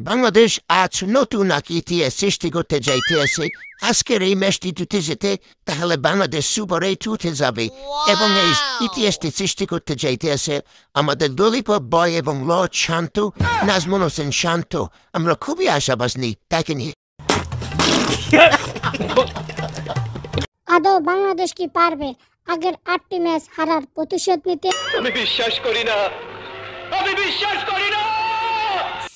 বাংলাদেশ আজ নতুন এক ইতিহাস সৃষ্টি করতে যাইতেছে। আজকের এই ম্যাচটি জিতে যেতে তাহলে বাংলাদেশ সুপার 8 উঠে যাবে এবং এই ইতিহাসটি সৃষ্টি করতে যাইতেছে আমাদের দলীপক বয় এবং লর্ড শান্ত, নাজমুল হোসেন শান্ত। আমরা খুবই আশাবাদী তাকে নিয়ে। আদৌ বাংলাদেশ কি পারবে আগের 8টি ম্যাচ হারার প্রতিশোধ নিতে? আমি বিশ্বাস করি না।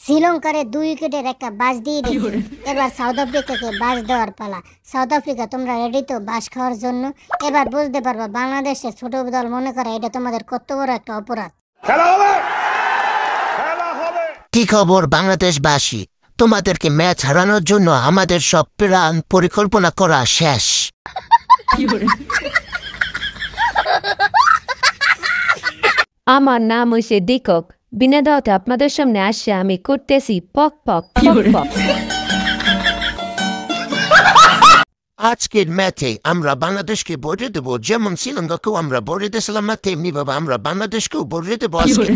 শ্রীলঙ্কারে 2 উইকেটের একটা বাজ দিয়ে দিয়েছে। এবার সাউথ আফ্রিকাকে বাজ দেওয়ার পালা। সাউথ আফ্রিকা, তোমরা রেডি তো বাজ খাওয়ার জন্য? এবার বুঝতে পারবা বাংলাদেশের ছোট দল মনে করা এটা তোমাদের কত বড় একটা অপরাধ। কি খবর বাংলাদেশবাসী? তোমাদেরকে ম্যাচ হারানোর জন্য আমাদের সব প্ল্যান পরিকল্পনা করা শেষ। আমার নাম হইছে দীপক। বিনা দাওয়াতে আপনাদের সামনে আসে আমি করতেছি পক পক পক পক। আজকের ম্যাচে আমরা বাংলাদেশকে বলে দেবো, যেমন শ্রীলঙ্কাকেও আমরা বলে দিয়েছিলাম না, তেমনি ভাবে আমরা বাংলাদেশকেও বলে দেবো আজকে।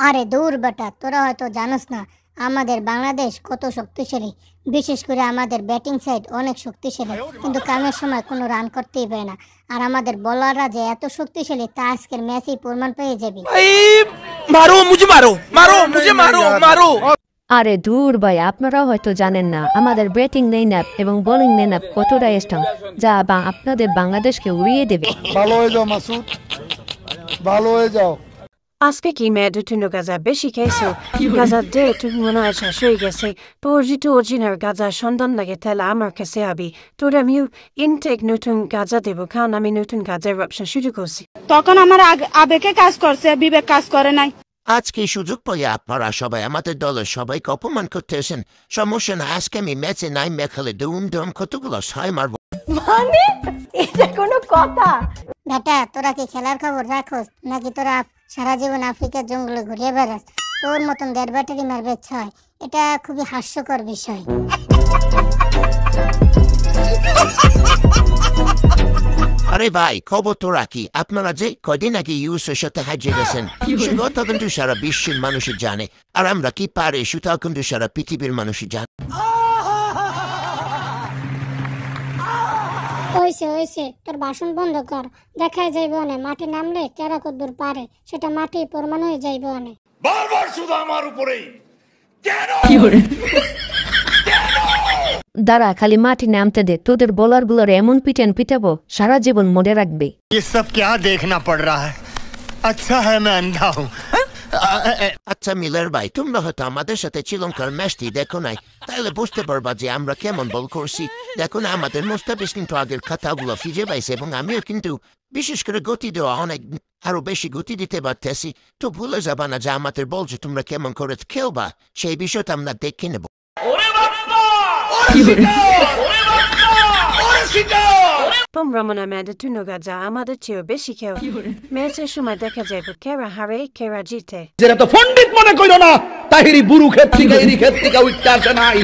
আরে দূর বেটা, তোরা হয়তো জানোস না আমাদের বাংলাদেশ কত শক্তিশালী। বিশেষ করে আমাদের ব্যাটিং সাইড অনেক শক্তিশালী, কিন্তু কামের সময় কোনো রান করতেই পারে না। আর আমাদের বোলাররা যে এত শক্তিশালী তা আজকের ম্যাচেই প্রমাণ পেয়ে যাবে। আরে দূর ভাই, আপনারাও হয়তো জানেন না আমাদের ব্যাটিং লাইন আপ এবং বোলিং লাইন আপ কতটা স্ট্রং, যা আপনাদের বাংলাদেশকে উড়িয়ে দেবে। ভালো হয়ে যাও মাসুদ, ভালো হয়ে যাও। আজকে কি মেয়ে দুটো গাজা বেশি খেয়েছো? গাজা দে তুমি মনে হয় শেষ হয়ে গেছে। তোর যেটা অরিজিনাল গাজা সন্ধান লাগে তাহলে আমার কাছে আবি। তোর আমিও ইনটেক নতুন গাজা দেবো, কারণ আমি নতুন গাজার ব্যবসা শুরু করছি। তখন আমার আবেগে কাজ করছে, বিবেক কাজ করে নাই। আজকে সুযোগ পাই আপনারা সবাই আমাদের দলের সবাইকে অপমান করতেছেন। সমস্যা না, আজকে আমি ম্যাচে নাই মেখালে দুম দুম কতগুলো ছয় মারবো। মানে এটা কোনো কথা? বেটা, তোরা কি খেলার খবর রাখোস নাকি তোরা সারা জীবন আফ্রিকার জঙ্গলে ঘুরে বেড়াস? তোর মতন 1.5 ব্যাটারি মারবে 6, এটা খুবই হাস্যকর বিষয়। আরে ভাই, খবর তো রাখি। আপনারা যে কদিন আগে ইউসের সাথে হাজির গেছেন সে কথা কিন্তু সারা বিশ্বের মানুষই জানে, আর আমরা কি পারে সেটাও কিন্তু সারা পৃথিবীর মানুষই জানে। হয়েছে তোর ভাষণ বন্ধ কর। দেখাই যাইব অনেক মাঠে নামলে কেরা কদ্দুর পারে সেটা মাঠেই প্রমাণ হয়ে যাইব অনেক। বারবার শুধু আমার উপরেই কেন? দাঁড়া, খালি মাটি নামতে দে, তোদের বোলার গুলোর এমন পিটাবো সারা জীবন মনে রাখবে। ये सब क्या देखना पड़ रहा है? अच्छा है मैं अंधा हूँ। আচ্ছা মিলার ভাই, তোমরা হয়তো আমাদের সাথে শ্রীলঙ্কার ম্যাচটি দেখো নাই, তাহলে বুঝতে পারবা যে আমরা কেমন বল করছি। দেখো না, আমাদের মুস্তাফিজ কিন্তু আগের খাতাগুলো ফিরে পাইছে এবং আমিও কিন্তু বিশেষ করে গতি দেওয়া অনেক আরো বেশি গতি দিতে পারতেছি। তো ভুলে যাবা না যে আমাদের বল যে তোমরা কেমন করে খেলবা সেই বিষয়টা আমরা দেখে নেব। তোমরা মনে হয় মেয়েদের দুটো গাজা আমাদের চেয়েও বেশি খেও। ম্যাচের সময় দেখা যাবে কেরা হারে কেরা জিতে। যেটা তো পণ্ডিত মনে কইল না, তাহিরি বুরু ক্ষেত্রিকা এরি ক্ষেত্রিকা উচ্চারণ নাই।